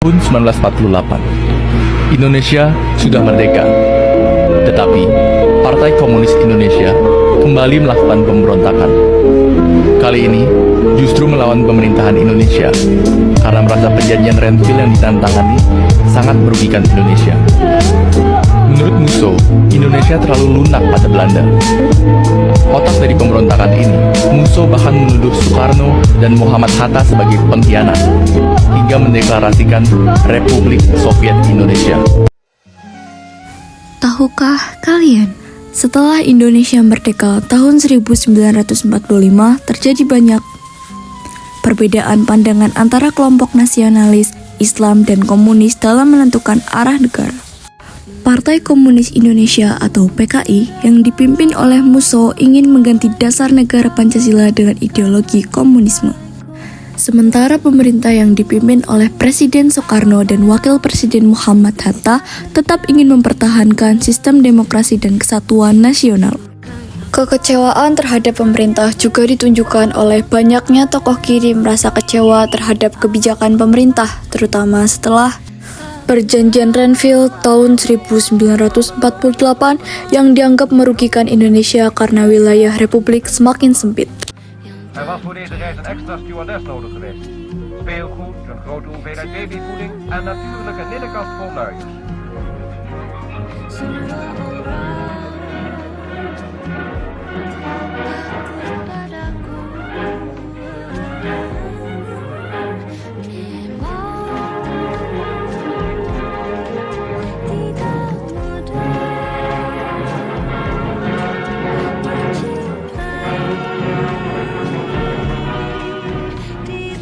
Tahun 1948, Indonesia sudah merdeka. Tetapi, Partai Komunis Indonesia kembali melakukan pemberontakan. Kali ini, justru melawan pemerintahan Indonesia, karena merasa perjanjian Renville yang ditandatangani sangat merugikan Indonesia. Menurut Musso, Indonesia terlalu lunak pada Belanda. Otak dari pemberontakan ini, Musso bahkan menuduh Soekarno dan Muhammad Hatta sebagai pengkhianat, hingga mendeklarasikan Republik Soviet Indonesia. Tahukah kalian, setelah Indonesia merdeka tahun 1945, terjadi banyak perbedaan pandangan antara kelompok nasionalis, Islam, dan komunis dalam menentukan arah negara. Partai Komunis Indonesia atau PKI yang dipimpin oleh Musso ingin mengganti dasar negara Pancasila dengan ideologi komunisme. Sementara pemerintah yang dipimpin oleh Presiden Soekarno dan Wakil Presiden Muhammad Hatta tetap ingin mempertahankan sistem demokrasi dan kesatuan nasional. Kekecewaan terhadap pemerintah juga ditunjukkan oleh banyaknya tokoh kiri merasa kecewa terhadap kebijakan pemerintah, terutama setelah Perjanjian Renville tahun 1948 yang dianggap merugikan Indonesia karena wilayah Republik semakin sempit. Er was voor deze reis een extra stewardess nodig geweest. Speelgoed, een grote hoeveelheid babyvoeding en natuurlijk een linnenkast vol luiers.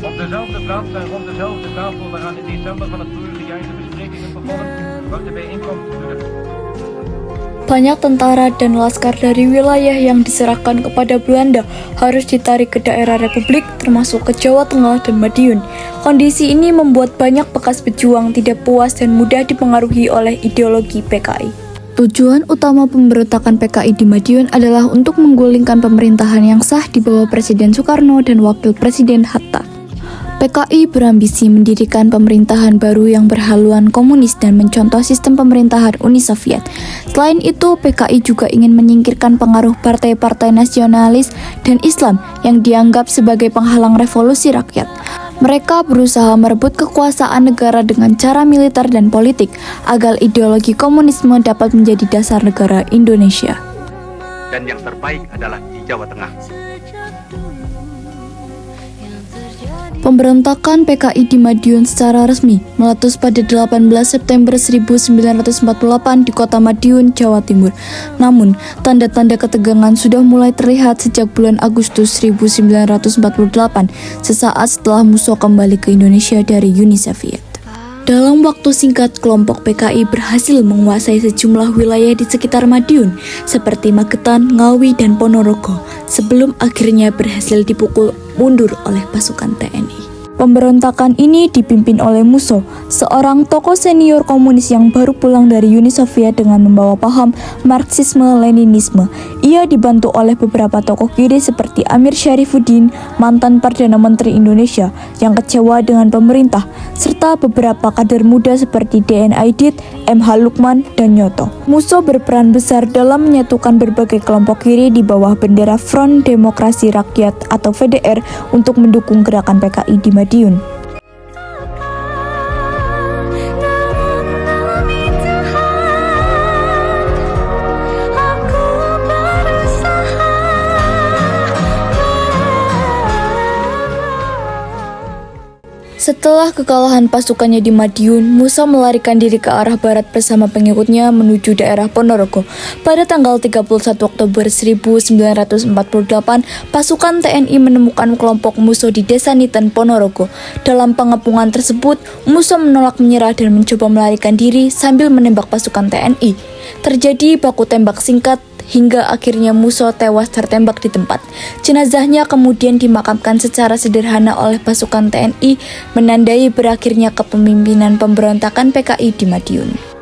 Op dezelfde plaats en rond dezelfde tafel waaraan in december van het vorige jaar de besprekingen begonnen, wordt de bijeenkomst door de... Banyak tentara dan laskar dari wilayah yang diserahkan kepada Belanda harus ditarik ke daerah Republik, termasuk ke Jawa Tengah dan Madiun. Kondisi ini membuat banyak bekas pejuang tidak puas dan mudah dipengaruhi oleh ideologi PKI. Tujuan utama pemberontakan PKI di Madiun adalah untuk menggulingkan pemerintahan yang sah di bawah Presiden Soekarno dan Wakil Presiden Hatta. PKI berambisi mendirikan pemerintahan baru yang berhaluan komunis dan mencontoh sistem pemerintahan Uni Soviet. Selain itu, PKI juga ingin menyingkirkan pengaruh partai-partai nasionalis dan Islam yang dianggap sebagai penghalang revolusi rakyat. Mereka berusaha merebut kekuasaan negara dengan cara militer dan politik agar ideologi komunisme dapat menjadi dasar negara Indonesia. Dan yang terbaik adalah di Jawa Tengah. Pemberontakan PKI di Madiun secara resmi meletus pada 18 September 1948 di kota Madiun, Jawa Timur. Namun, tanda-tanda ketegangan sudah mulai terlihat sejak bulan Agustus 1948, sesaat setelah Musso kembali ke Indonesia dari Uni Soviet. Dalam waktu singkat, kelompok PKI berhasil menguasai sejumlah wilayah di sekitar Madiun, seperti Magetan, Ngawi, dan Ponorogo, sebelum akhirnya berhasil dipukul mundur oleh pasukan TNI. Pemberontakan ini dipimpin oleh Musso, seorang tokoh senior komunis yang baru pulang dari Uni Soviet dengan membawa paham Marxisme-Leninisme. Ia dibantu oleh beberapa tokoh kiri seperti Amir Syarifuddin, mantan Perdana Menteri Indonesia, yang kecewa dengan pemerintah, serta beberapa kader muda seperti D.N. Aidit, M.H. Lukman, dan Nyoto. Musso berperan besar dalam menyatukan berbagai kelompok kiri di bawah bendera Front Demokrasi Rakyat atau VDR untuk mendukung gerakan PKI di Madiun. Setelah kekalahan pasukannya di Madiun, Musso melarikan diri ke arah barat bersama pengikutnya menuju daerah Ponorogo. Pada tanggal 31 Oktober 1948, pasukan TNI menemukan kelompok Musso di Desa Niten, Ponorogo. Dalam pengepungan tersebut, Musso menolak menyerah dan mencoba melarikan diri sambil menembak pasukan TNI. Terjadi baku tembak singkat hingga akhirnya Musso tewas tertembak di tempat. Jenazahnya kemudian dimakamkan secara sederhana oleh pasukan TNI, menandai berakhirnya kepemimpinan pemberontakan PKI di Madiun.